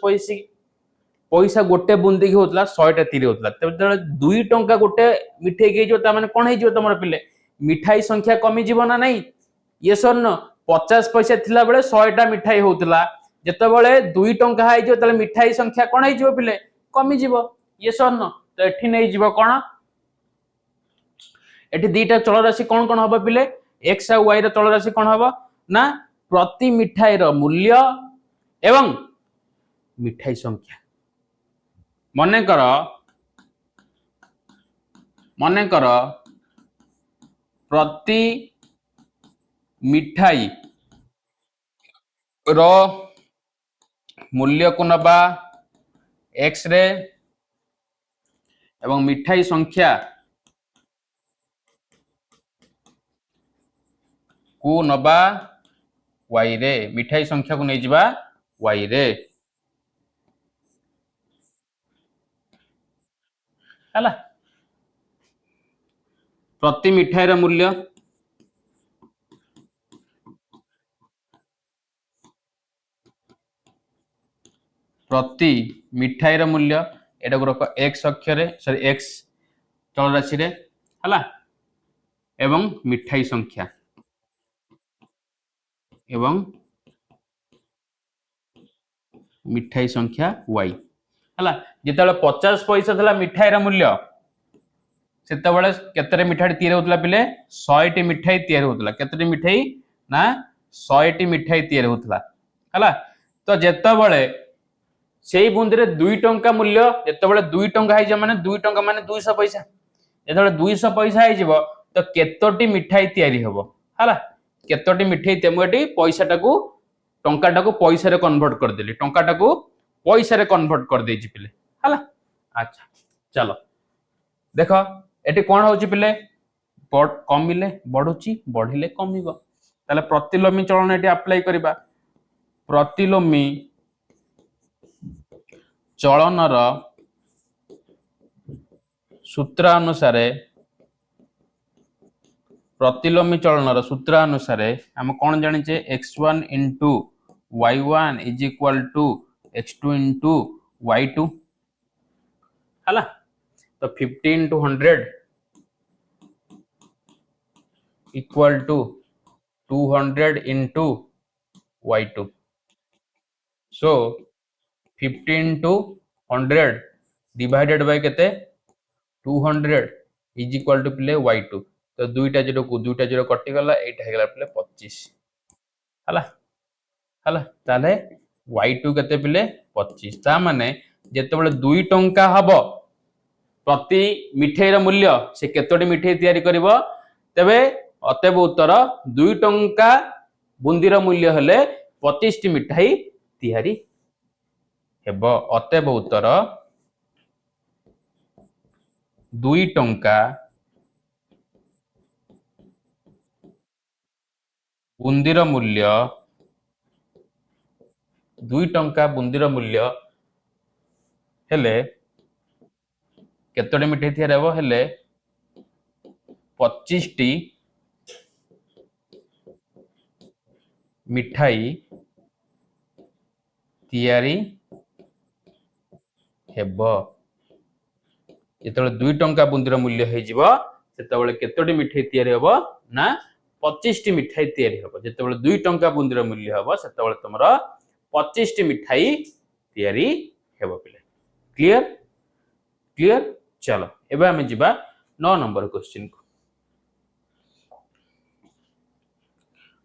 पैसा गोटे बुंदी की होतला 100 टा तैयारी होतला तेबे 2 टंका गोटे मिठाई के जो ता माने कोन हे जो तमर पिले मिठाई संख्या कमी जीव ना नहीं ये सर न 50 पैसा थिला बेले 100 टा मिठाई होतला जेते बेले 2 टंका हाई जो तले मिठाई संख्या कोन हे जो पिले कमी जीव ये सर न तो एठी नै जीव कोन एठी दीटा चल राशि कोन कोन हबो पिले x और y रो चल राशि कोन हबो ना प्रति मिठाई रो मूल्य एवं मिठाई संख्या मने कर प्रति मिठाई रो मूल्य को नबा x रे एवं मिठाई संख्या को नबा y रे मिठाई संख्या को नहीं जिबा y रे हला प्रति मिठाई रा मूल्य प्रति मिठाई रा मूल्य एटा को रख x अक्षर सॉरी x चल राशि रे हला एवं मिठाई संख्या एवं मिठाई संख्या y हला जेतले 50 पैसा थला मिठाई रा मूल्य सेतबेले केतरे मिठाई तैयार होतला पिले 100 टी मिठाई तैयार होतला केतरे मिठाई ना 100 टी मिठाई तैयार होतला हला तो जेतबेले सेई बुंदी रे 2 टंका मूल्य जेतबेले 2 टंका है माने 2 टंका माने 200 पैसा जेतबेले 200 पैसा है जिवो तो केतोटी मिठाई तैयारी हबो हला केतोटी मिठाई तेमुटी पैसा टाकू टंका टाकू पैसा रे कन्वर्ट कर देली टंका टाकू पैसा रे कन्वर्ट कर देजी पिले हला अच्छा चलो देखो एटी कोन होची पिले कमिले बढ़ुची बढ़िले कमिबो ताले प्रतिलोमी चलन एटी अप्लाई करिबा प्रतिलोमी चलनर सूत्र अनुसार प्रतिलोमी चलनर सूत्र अनुसार हम कौन जानिचे x1 into y1 is equal to x2 into y2 हला तो 50 into 100 equal to 200 into y2 so 50 into 100 divided by केते 200 is equal to play y2 तो दुईटा जीरो को दुईटा जीरो कटि गला एटा हे गला प्ले 25 हला हला ताले y2 केते प्ले 25 ता माने जेतेबेले 2 टंका हबो प्रति मिठाई रा मूल्य से केतोटी मिठाई तैयारी करिवो तबे अतएव उत्तर 2 टंका बुंदी रा मूल्य हले 25 टी मिठाई तैयारी हेबो अतएव उत्तर 2 टंका बुंदीर मूल्य 2 टंका बुंदीर मूल्य हेले केतोटी मिठाई तैयार हेबो हेले 25 टी मिठाई तैयारी हेबो जेतबेले 2 टंका बुंदीर मूल्य हे जिवो सेतबेले केतोटी मिठाई तैयारी हेबो ना 25 टी मिठाई तैयारी हेबो जेतबेले 2 टंका बुंदीर मूल्य हेबो सेतबेले तमरो 25 टी मिठाई तैयारी हेबो पिले क्लियर क्लियर चलो एबे हम जिबा 9 नंबर क्वेश्चन को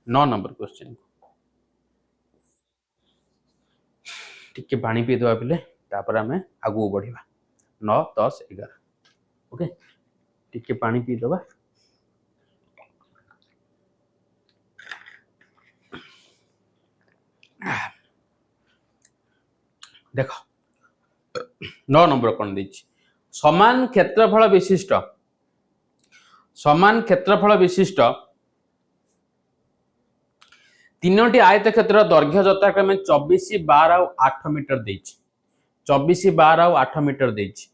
9 नंबर क्वेश्चन को टिके पानी पी दवा पिले तापर हमें आगु बढ़िबा 9 10 11 ओके टिके पानी पी दवा देखो 9 नंबर कौन देछि समान क्षेत्रफल विशिष्ट तीनोटी आयत क्षेत्र दैर्घ्य यथाक्रमे 24 12 और 8 मीटर देछि 24 12 और 8 मीटर देछि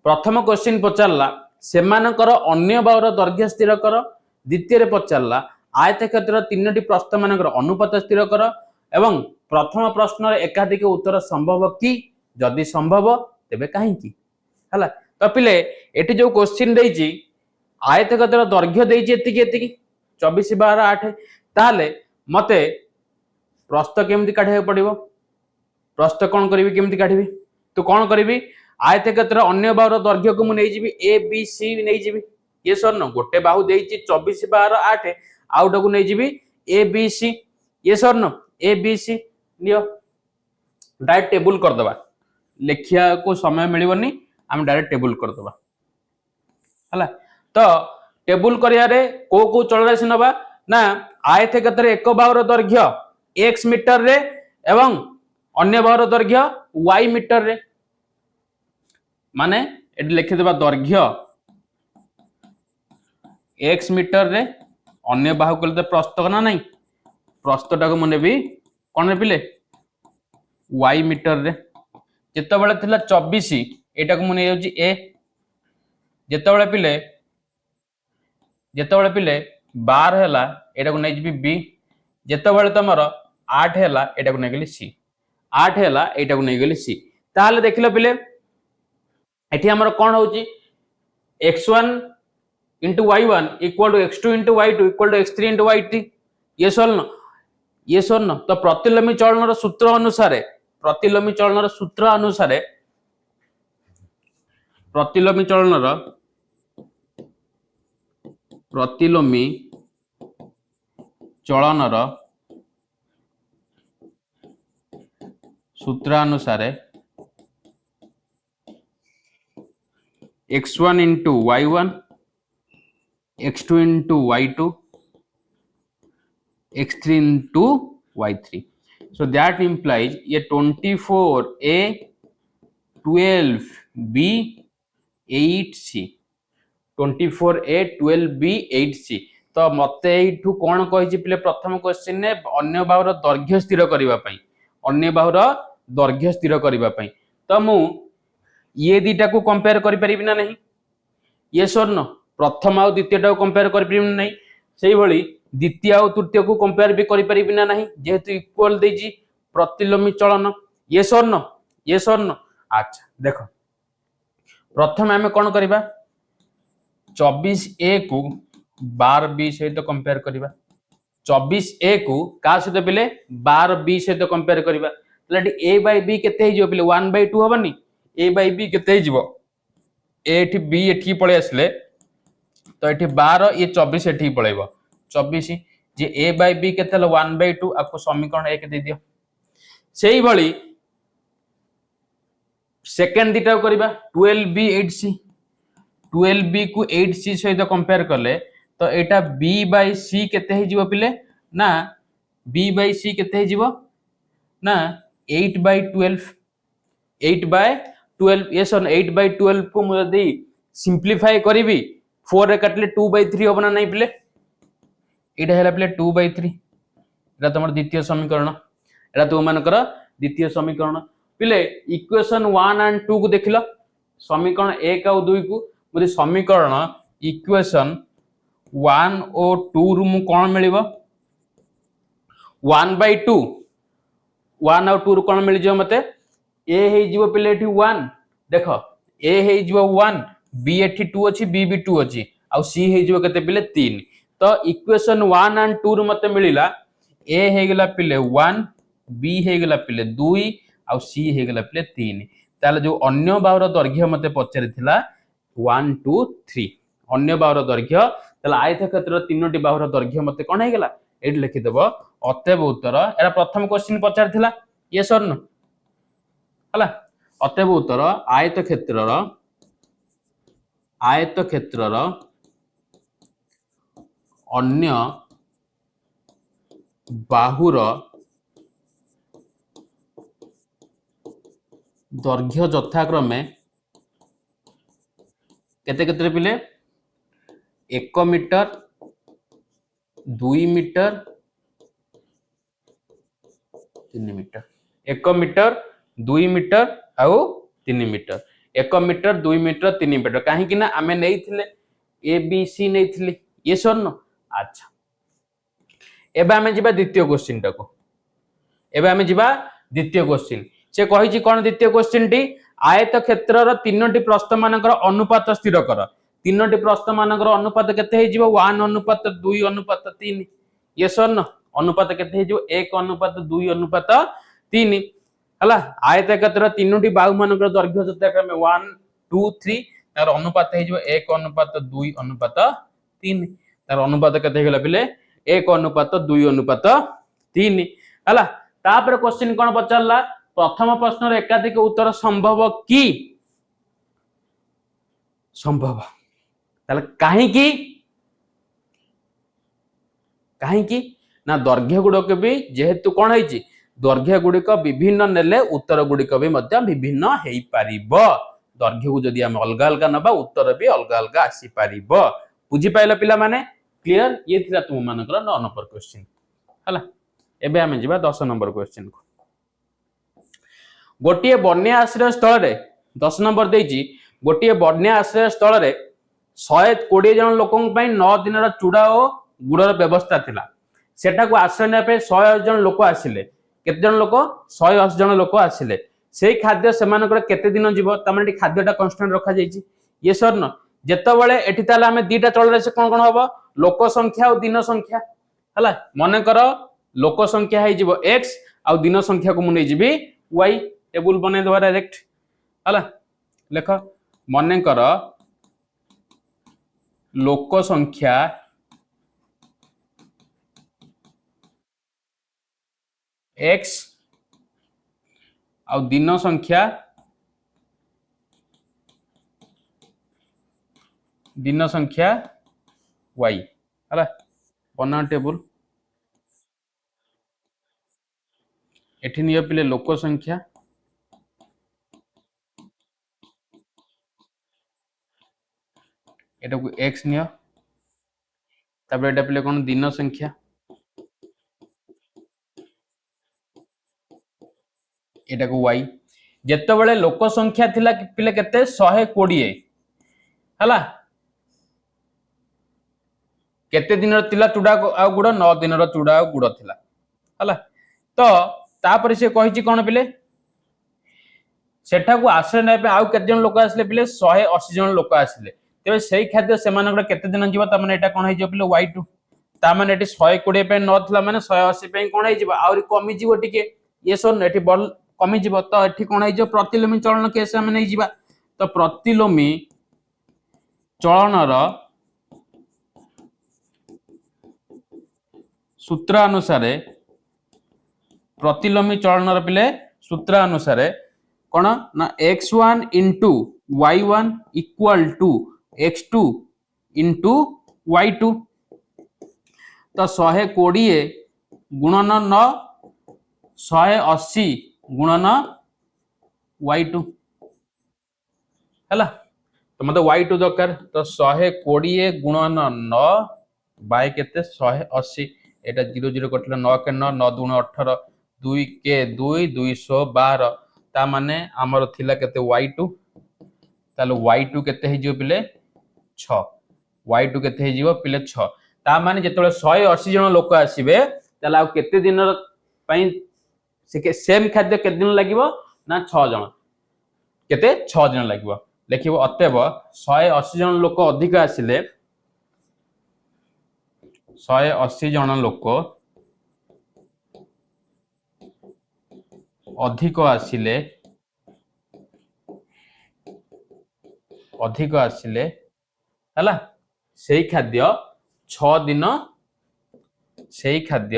प्रथम क्वेश्चन पचारला सेमानकर अन्य बाहुर दैर्घ्य स्थिर कर द्वितीय रे पचारला आयत क्षेत्र तीनोटी प्रस्थ मानकर अनुपात स्थिर कर एवं प्रथम प्रश्न एकाधिक उत्तर संभव कि जदि संभव तेबे काहे की हला तो पिले एटी जो क्वेश्चन देछि आयत क्षेत्र दैर्घ्य देछि एतिकी एतिकी 24 12 8 ताले मते प्रस्थ केमति काढे पड़िबो प्रस्थ कोन करिवि केमति काढिबि तो कोन करिवि आयत क्षेत्र अन्य बाहुर दैर्घ्य को मु नै जिवि ए बी सी नै जिवि ये सर न गोटे बाहु देछि 24 12 8 आउटा को नै जिवि ए बी सी ये सर न ए बी सी नियो डायरेक्ट टेबल कर दबा लेखिया को समय मिलिबनी हम डायरेक्ट टेबल कर दबा हला तो टेबल करिया रे को चल राशि नबा ना आयत क्षेत्र एक बाहुर दैर्घ्य x मीटर रे एवं अन्य बाहुर दैर्घ्य y मीटर रे माने एटी लिखि देबा दैर्घ्य x मीटर रे अन्य बाहु कले प्रस्थ ना नहीं प्रस्थटा को मुझे भी कौन पिले y मीटर रे जिते थिला 24 एटा को मुझे ए जिते पिले 12 हैला एटा को नहीं बी जिते तुमर 8 हैला एटा को नहीं सी 8 हैला एटा को नहीं सी ताले देखिलो पिले एठी हमर कोन होची x1 into y1 equal to x2 into y2 equal to x3 into y3 ये सोल्व तो प्रतिलोमी चलन सूत्र अनुसार प्रतिलोमी चलनर सूत्र अनुसार x1 into y1 x2 into y2 x3 into y3 so that implies ये 24a 12b 8c 24a 12b 8c तो मते एठू कोन कहिछि पिले प्रथम क्वेश्चन ने अन्य बाहुर दैर्घ्य स्थिर करिवा पई अन्य बाहुर दैर्घ्य स्थिर करिवा पई तो मु ये दीटा को कंपेयर करि परिबि ना नहीं ये सोन प्रथम आ द्वितीयटा को कंपेयर करि परिबि नहीं सेही भली द्वितीय और तृतीय को कंपेयर भी करि परिबि ना नहीं जेहेतु इक्वल देजी प्रतिलोमी चलन ये स्वर्ण अच्छा देखो प्रथम आमे कोन करिबा 24a को 12b सहित कंपेयर करिबा 24a को का सहित पिले 12b सहित कंपेयर करिबा तले a by b केते हे जो पिले 1/2 हबनी a by b केते हे जीवो a एठी b एठी पळे आसले तो एठी 12 ये 24 एठी पळेबो 24 जे a by b केते 1/2 आपको समीकरण 1 दे दियो सेही भली सेकंड दीटा करिबा 12b 8c 12b को 8c सहित कंपेयर करले तो एटा b by c केते हे जीवो पिले ना b by c केते हे जीवो ना 8/12 8/12 ये सन 8/12 को मु यदि सिंपलीफाई करिवि 4 रे काटले 2/3 होबना नहीं पिले एटा हैला पिले 2/3 एटा तमर द्वितीय समीकरण एटा तुम मानकर द्वितीय समीकरण पिले इक्वेशन 1 एंड 2 को देखिलो समीकरण 1 और 2 को मुझे समीकरण इक्वेशन 1 और 2 रु मु कोन मिलिबो 1/2 1 और 2 रु कोन मिल जिवो मते a हे जिवो पिले एठी 1 देखो a हे जिवो 1 b एठी 2 अछि b भी 2 अछि आ c हे जिवो केते पिले 3 तो इक्वेशन 1 एंड 2 रु मते मिलिला a हे गेला पिले 1 b हे गेला पिले 2 आ c हे गेला पिले 3 ताले जो अन्य बाहुर दैर्घ्य मते पचारिथिला 1 2 3 अन्य बाहुर दैर्घ्य ताले आयतक्षेत्र तीनोटी बाहुर दैर्घ्य मते कोन हे गेला एठी लिखि देबो अतएव उत्तर एरा प्रथम क्वेश्चन पचारिथिला यस और नो हला अतएव उत्तर आयतक्षेत्रर अन्य बाहुर दैर्घ्य यथाक्रमे केते केते पिले 1 metre 2 metre 3 metre 1 metre 2 metre आउ 3 मीटर 1 मीटर 2 मीटर 3 मीटर काहे कि ना आमे नै थिले ए बी सी नै थिले ये सोन अच्छा एबे आमे जिबा द्वितीय क्वेश्चन टाको एबे आमे जिबा द्वितीय क्वेश्चन से कहिछि कोन द्वितीय क्वेश्चन टी आयत क्षेत्रर तीनोटी प्रस्थ मानकर अनुपात स्थिर कर तीनोटी प्रस्थ मानकर अनुपात केते हे जिवो 1 अनुपात 2 अनुपात 3 ये सोन अनुपात केते हे जिवो 1 अनुपात 2 अनुपात 3 हला आयत क्षेत्र तीनोटी बाहु मानकर दैर्घ्य यथाक्रमे 1 2 3 तार अनुपात हे जिवो 1 अनुपात 2 अनुपात 3 तार अनुपात केते हेगला पिले 1 अनुपात 2 अनुपात 3 हला तापर क्वेश्चन कोन पचारला प्रथम प्रश्न रे एकाधिक उत्तर संभव की संभव ताले काहे की ना दैर्घ्य गुडक भी जेहेतु कोन हैछि दैर्घ्य गुडिक विभिन्न नेले उत्तर गुडिक भी मध्य विभिन्न हेई पारिबो दैर्घ्य को जदी हम अलग अलग नबा उत्तर भी अलग अलग आसी पारिबो बुझी पाइला पिला माने क्लियर ये थिला तुम मानकर 9 नंबर क्वेश्चन हला एबे आमे जिबा 10 नंबर क्वेश्चन को। गोटे बन्या आश्रय स्थल रे 10 नंबर देजी गोटे बन्या आश्रय स्थल रे 120 जन लोकों पई 9 दिन रा चूड़ा और गुड़र व्यवस्था थिला। सेटा को आश्रय ने पे 180 जन लोक आसिले। केते जन लोक 180 जन लोक आसिले। सेई खाद्य सेमानकर केते दिन जीवो तमाने खाद्यटा कांस्टेंट रखा जाईची। ये सर न जेतबेले एठी ताले हमें दीटा चलरे से कोन कोन हबो लोक संख्या और दिन संख्या हला मने कर लोक संख्या है जीवो x और दिन संख्या को मु नै जीबी y टेबल बने दवा डायरेक्ट हला लेख मने कर लोक संख्या x और दिन संख्या y हला बना टेबल एठी नियो पिले लोक संख्या एटा को x नियो तबे एटा पिले कोन दिन संख्या एटा को y जेतबेले लोक संख्या थिला पिले केते 120 हला केते दिन तिला चूड़ा आ गुड़ 9 दिन चूड़ा आ गुड़ थिला हला तो तापर से कहिची कोन पिले सेठा को आश्रय नै पे आउ केते जन लोक आसले पिले 180 जन लोक आसले तेबे सेही खाद्य सेमानकर केते दिन जीव त माने एटा कोन हे जो पिले y2 ता माने एटी 120 पे न थिला माने 180 पे कोन हे जीव आउरी कमी जीव टिके ये सोन एटी बल कमी जीव तो एठी कोन हे जो प्रतिलोमी चलन केस हम नै जीवा तो प्रतिलोमी चलन रो सूत्र अनुसार प्रतिलोमी चलन पिले सूत्र अनुसार कौन ना x1 into y1 equal to x2 into y2 तो 120 गुणन 9 180 गुणन y2 हैला तो मतलब y2 दरकार तो 120 गुणन 9 बाय केते 180 एटा 0 0 कटला 9 के 9 9 दूण 18 2 के 2 212 ता माने हमर थिला केते y2 ताले y2 केते हे जिवो पिले 6 y2 केते हे जिवो पिले 6 ता माने जेतले 180 जन लोक आसीबे ताले आ केते दिन पई से सेम खाद्य केते दिन लागिवो ना 6 जन केते 6 दिन लागिवो लेखिबो अतएव 180 जन लोक अधिक आसिले 180 जन लोक अधिक आसिले हला सेही खाद्य 6 दिन सेही खाद्य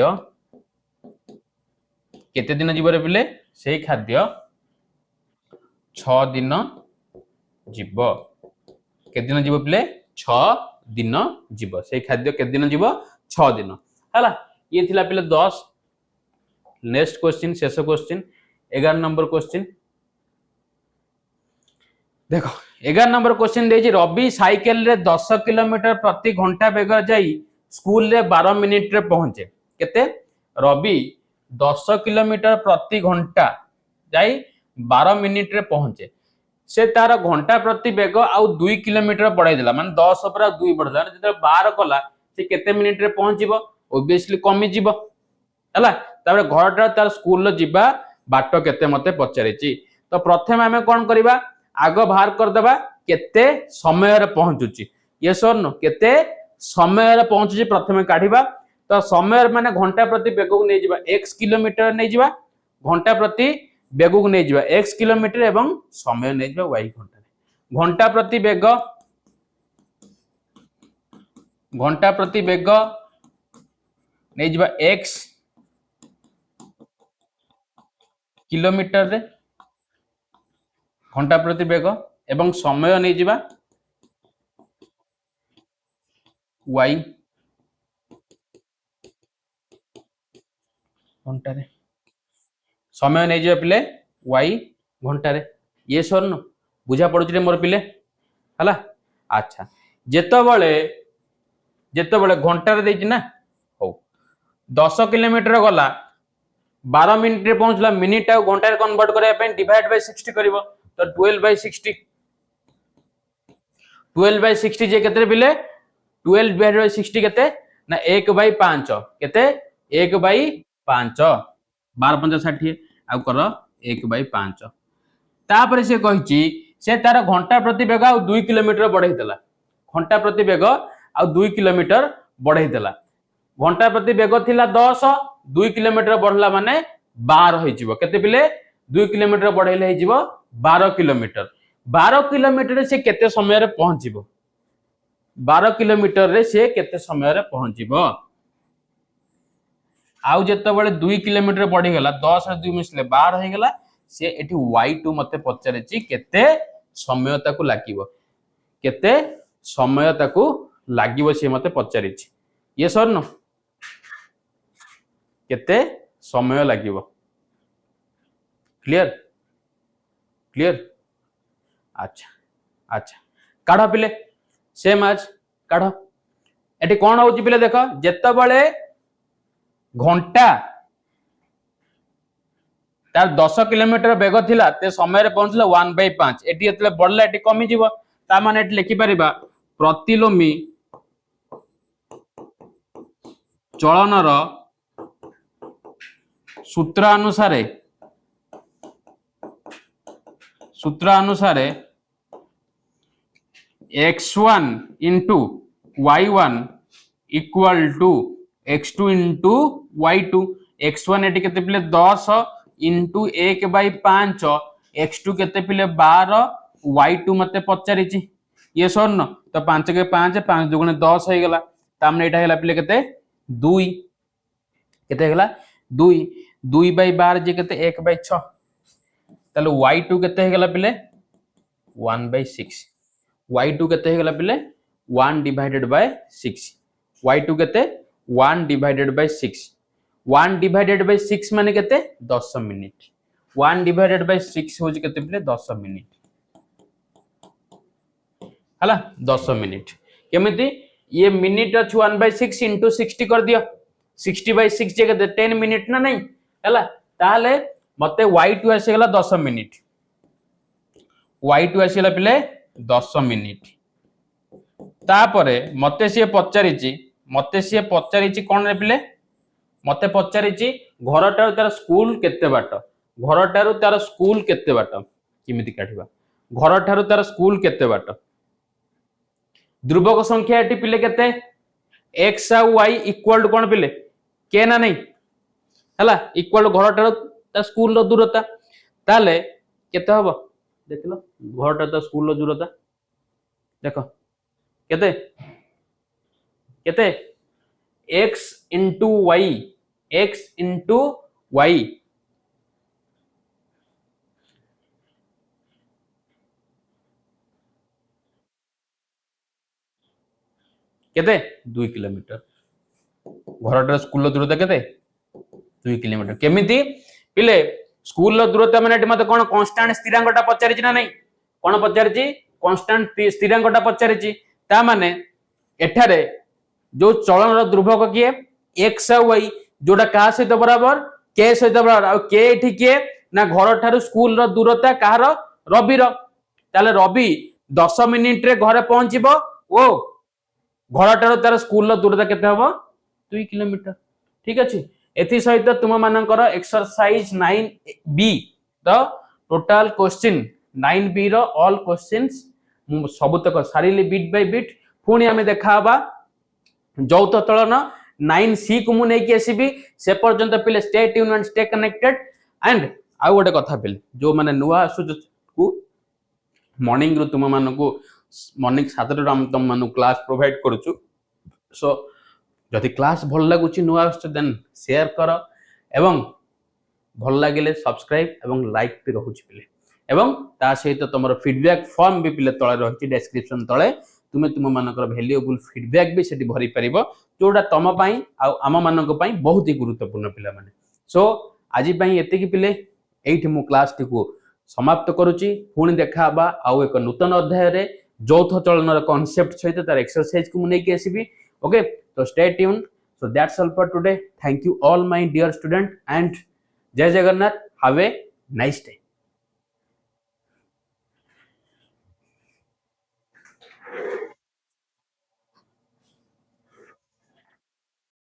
केते दिन जीव रे पिले सेही खाद्य 6 दिन जीव केते दिन जीव पिले 6 दिन जीव सेही खाद्य केते दिन जीव 6 दिन हला ये थिला पिले 10 नेक्स्ट क्वेश्चन शेष क्वेश्चन 11 नंबर क्वेश्चन देखो 11 नंबर क्वेश्चन देजी रवि साइकिल रे 10 किलोमीटर प्रति घंटा वेग जाई स्कूल रे 12 मिनिट रे पहुंचे केते रवि 10 किलोमीटर प्रति घंटा जाई 12 मिनिट रे पहुंचे से तार घंटा प्रति वेग आउ 2 किलोमीटर बढ़ाई देला माने 10 पर 2 बढ़ला जते 12 कला से केते मिनिट रे पहुंचीबो ऑब्वियसली कमी जीवो हला तापर घरटा तार स्कूल लो जीवा बाट केते मते पचारिची तो प्रथम हमें कोन करबा आग बाहर कर देबा केते समय रे पहुंचुची यस और नो केते समय रे पहुंचुची प्रथम काढिबा तो समय माने घंटा प्रति वेग को नै जिबा x किलोमीटर नै जिबा घंटा प्रति वेग को नै जिबा x किलोमीटर एवं समय नै जिबा y घंटा प्रति वेग नै जिबा x किलोमीटर रे घंटा प्रति वेग एवं समय नै जिबा y घंटा रे समय नै जिबा पिले y घंटा रे ये सरन बुझा पड़ुची रे मोर पिले हला अच्छा जेतबेले घंटा रे देछि ना हो 10 किलोमीटर गला 12 मिनिट रे पहुंचला मिनिट आ घंटा रे कन्वर्ट करया पे डिवाइड बाय 60 करिवो तो 12/60 12/60 जे केते पिले 12/60 केते ना 1/5 केते 1/5 12 5 60 आ कर 1/5 तापर से कहिची से तार घंटा प्रति बेग आ 2 किलोमीटर बढ़ाई देला घंटा प्रति बेग आ 2 किलोमीटर बढ़ाई देला घंटा प्रति बेग थिला 10 2 किलोमीटर बढ़ला माने 12 होई जिवो केते पिले 2 किलोमीटर बढ़ाइले होई जिवो 12 किलोमीटर 12 किलोमीटर से केते समय रे पहुंचीबो 12 किलोमीटर रे से केते समय रे पहुंचीबो आउ जेते बेले 2 किलोमीटर बढ़ी गेला 10 रे 2 मिसले 12 हो गेला से एठी y2 मते पचारेची केते समय ताकू लागिवो केते समय ताकू लागिवो से मते पचारेची ये सर न केते समय लागिवो क्लियर क्लियर अच्छा अच्छा काढ पिले सेम आज काढ एठी कोन होउची पिले देखो जेते बेले घंटा तार 10 किलोमीटर बेग थिला ते समय रे पहुंचला 1/5 एटी एतले बढ़ला एटी कमी जीवो ता माने एटी लिखि परिबा प्रतिलोमी चलनर सूत्र अनुसारे x1 into y1 equal to x2 into y2 x1 eighty केते पिले 10 into 1/5 x2 केते पिले 12 y2 मते पचारिची ये सर न तो 5 के 5 5 दुगुणे 10 हो गला तामने एटा हला पिले केते 2 केते हला 2 2/12 जे केते 1/6 ताले y2 केते हो गला पिले 1/6 y2 केते हो गला पिले 1 divided by 6 y2 केते 1 divided by 6 1 divided by 6 माने केते 10 मिनिट 1 divided by 6 हो जे केते पिले 10 मिनिट हला 10 मिनिट केमिति ये मिनिट अछि 1/6 into 60 कर दियो 60/6 जे केते 10 मिनिट ना नहीं हला ताले मते y2 आसी गेला 10 मिनिट y2 आसी गेला पिले 10 मिनिट तापरे मते से पचारिची कोन रे पिले मते पचारिची घरटार तार स्कूल केते बाट घरटार तार स्कूल केते बाट किमिति काढिबा घरटार तार स्कूल केते बाट ध्रुवक संख्या एटी पिले केते x आ y इक्वल टू कोन पिले के ना नहीं हला इक्वल टू घरटार तार स्कूल रो दूरता ताले केते हबो देखलो घरटार तार स्कूल रो दूरता देखो केते केते x into y केते 2 किलोमीटर घरटार स्कूल रो दूरता केते 2 किलोमीटर केमिति पिले स्कूल रो दूरता माने मते कोन कांस्टेंट स्थिरांकटा पचारिछि ना नहीं कोन पचारिछि कांस्टेंट स्थिरांकटा पचारिछि ता माने एठारे जो चलन रो ध्रुवक किए x आ y जोटा का सहित बराबर k सहित बराबर आ k एठी किए ना घर ठारू स्कूल रो दूरता कहार रवि रो ताले रवि 10 मिनिट रे घरे पहुंचीबो ओ घर ठारू तार स्कूल रो दूरता केते हबो 2 किलोमीटर ठीक अछि एथि सहित तुम मानकर exercise 9b the total question 9b रो ऑल क्वेश्चंस सबतक सारिली बिट बाय बिट पुणी आमे देखाबा जौथ तलन 9c को मु नै के आसीबी से पर्यंत पिले stay tune and stay connected and आ गोटे कथा पिले जो माने नुवा आसु को मॉर्निंग रु तुम मानको मॉर्निंग 7 रो हम तुम मानु क्लास प्रोवाइड करछु सो जदि क्लास भल लागुची नुवा आसु देन शेयर कर एवं भल लागिले सब्सक्राइब एवं लाइक भी रहउची पिले एवं ता सहित तुमरो फीडबैक फॉर्म भी पिले तळे रहची डिस्क्रिप्शन तळे तुमे तुम मानकर वैल्यूएबल फीडबैक भी सेठी भरी परिबो जोडा तम पई आ आम मानक पई बहुत ही गुरुत्वपूर्ण पिला माने सो आजि पई एते की पिले एठी मु क्लास टी को समाप्त करूची पुणी देखाबा आ एक नूतन अध्याय रे चौथ चलनर कांसेप्ट सहित तार एक्सरसाइज को मु नै के आसीबी ओके तो stay tune so that's all for today thank you all my dear student and जय Jagannath, have a nice day.